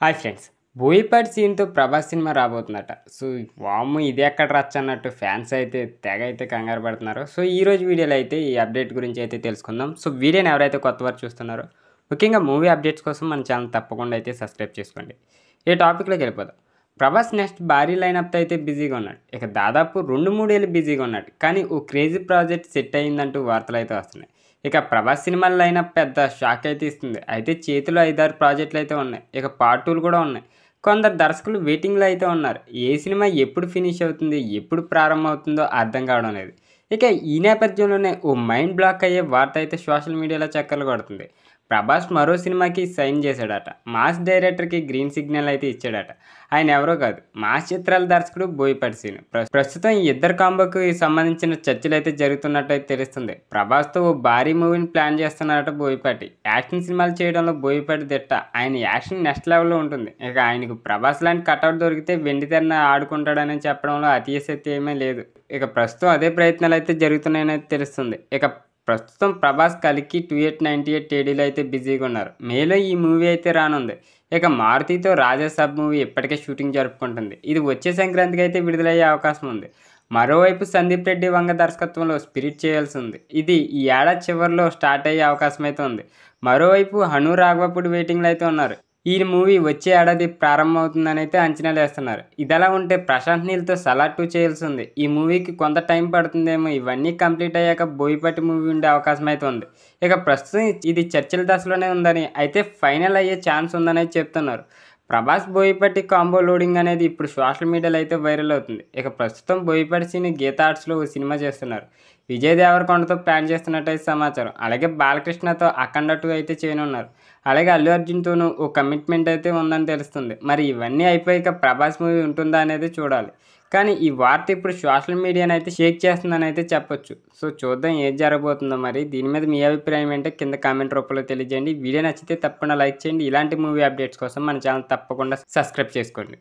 Hi friends. 'Boyapati' సీన్‌తో 'ప్రభాస్' సినిమా రాబోతుందట. సో, వామ్మో! ఇది ఎక్కడ రచ్చ అన్నట్టు ఫ్యాన్స్ అయితే తెగ అయితే కంగారు పడుతున్నారు. సో, ఈరోజు వీడియోలో అయితే ఈ అప్డేట్ గురించి అయితే తెలుసుకుందాం. సో, వీడియోని ఎవరైతే కొత్తవారు చూస్తున్నారో ముఖ్యంగా మూవీ అప్డేట్స్ కోసం మన ఛానల్ తప్పకుండా అయితే సబ్స్క్రైబ్ చేసుకోండి. ఈ టాపిక్‌లోకి వెళ్ళిపోదాం. 'ప్రభాస్' నెక్స్ట్ భారీ లైనప్‌తో అయితే బిజీగా ఉన్నాడు. ఇక దాదాపు 2, 3 ఏళ్ళు బిజీగా ఉన్నాడు. కానీ ఓ క్రేజీ ప్రాజెక్ట్ సెట్ అయిందంటూ వార్తలైతే వస్తున్నాయి. ఇక 'ప్రభాస్' సినిమాల లైనప్ పెద్ద షాక్ అయితే ఇస్తుంది. అయితే చేతిలో 5, 6 ప్రాజెక్టులు అయితే ఉన్నాయి. ఇక పార్ట్ 2లు కూడా ఉన్నాయి. కొందరు దర్శకులు వెయిటింగ్‌లో అయితే ఉన్నారు. ఏ సినిమా ఎప్పుడు ఫినిష్ అవుతుంది, ఎప్పుడు ప్రారంభం అవుతుందో అర్థం కావడం లేదు. ఇక ఈ నేపథ్యంలోనే ఓ మైండ్ బ్లాక్ అయ్యే వార్త అయితే సోషల్ మీడియాలో చక్కర్లు కొడుతుంది. 'ప్రభాస్' మరో సినిమాకి సైన్ చేశాడట. మాస్ డైరెక్టర్‌కి గ్రీన్ సిగ్నల్ అయితే ఇచ్చాడట. ఆయన ఎవరో కాదు, మాస్ చిత్రాల దర్శకుడు బోయపాటి శ్రీను. ప్రస్తుతం ఈ ఇద్దరు కాంబోకి సంబంధించిన చర్చలైతే జరుగుతున్నట్టయితే తెలుస్తుంది. 'ప్రభాస్‌తో ఓ భారీ మూవీని ప్లాన్ చేస్తున్నారట బోయపాటి. యాక్షన్ సినిమాలు చేయడంలో బోయపాటి దిట్ట. ఆయన యాక్షన్ నెక్స్ట్ లెవెల్‌లో ఉంటుంది. ఇక ఆయనకు 'ప్రభాస్' లాంటి కటౌట్ దొరికితే వెండితెరన ఆడుకుంటాడని చెప్పడంలో అతిశయోక్తి ఏమీ లేదు. ఇక ప్రస్తుతం అదే ప్రయత్నాలైతే జరుగుతున్నాయని అయితే తెలుస్తుంది. ఇక ప్రస్తుతం 'ప్రభాస్' 'కల్కి 2898 ఏడీలో అయితే బిజీగా ఉన్నారు. మేలో ఈ మూవీ అయితే రానుంది. ఇక 'మారుతితో రాజా సబ్' మూవీ ఇప్పటికే షూటింగ్ జరుపుకుంటుంది. ఇది వచ్చే సంక్రాంతికి అయితే విడుదలయ్యే అవకాశం ఉంది. మరోవైపు సందీప్ రెడ్డి వంగ దర్శకత్వంలో 'స్పిరిట్' చేయాల్సి ఉంది. ఇది ఈ ఏడాది చివరిలో స్టార్ట్ అయ్యే అవకాశం అయితే ఉంది. మరోవైపు 'హను రాఘవపూడి' వెయిటింగ్‌లో అయితే ఉన్నారు. ఈ మూవీ వచ్చే ఏడాది ప్రారంభమవుతుందని అయితే అంచనాలు వేస్తున్నారు. ఇదిలా ఉంటే ప్రశాంత్ నీల్‌తో 'సలార్ 2' చేయాల్సి ఉంది. ఈ మూవీకి కొంత టైం పడుతుందేమో. ఇవన్నీ కంప్లీట్ అయ్యాక 'బోయపాటి' మూవీ ఉండే అవకాశం అయితే ఉంది. ఇక ప్రస్తుతం ఇది చర్చల దశలోనే ఉందని, అయితే ఫైనల్ అయ్యే ఛాన్స్ ఉందని చెప్తున్నారు. 'ప్రభాస్' 'బోయపాటి' కాంబో లోడింగ్ అనేది ఇప్పుడు సోషల్ మీడియాలో అయితే వైరల్ అవుతుంది. ఇక ప్రస్తుతం 'బోయపాటి' సీన్ గీతా ఆర్ట్స్‌లో ఓ సినిమా చేస్తున్నారు. విజయ్ దేవరకొండతో ప్లాన్ చేస్తున్నట్టయితే సమాచారం. అలాగే బాలకృష్ణతో 'అఖండ 2' అయితే చేయనున్నారు. అలాగే అల్లు అర్జున్‌తోనూ ఓ కమిట్మెంట్ అయితే ఉందని తెలుస్తుంది. మరి ఇవన్నీ అయిపోయాక 'ప్రభాస్' మూవీ ఉంటుందా అనేది చూడాలి. కానీ ఈ వార్త ఇప్పుడు సోషల్ మీడియాని అయితే షేక్ చేస్తుందని అయితే చెప్పొచ్చు. సో, చూద్దాం ఏం జరగబోతుందో మరి. దీని మీద మీ అభిప్రాయం ఏంటో కింద కామెంట్ రూపంలో తెలియజేయండి. వీడియో నచ్చితే తప్పకుండా లైక్ చేయండి. ఇలాంటి మూవీ అప్డేట్స్ కోసం మన ఛానల్ తప్పకుండా సబ్స్క్రైబ్ చేసుకోండి.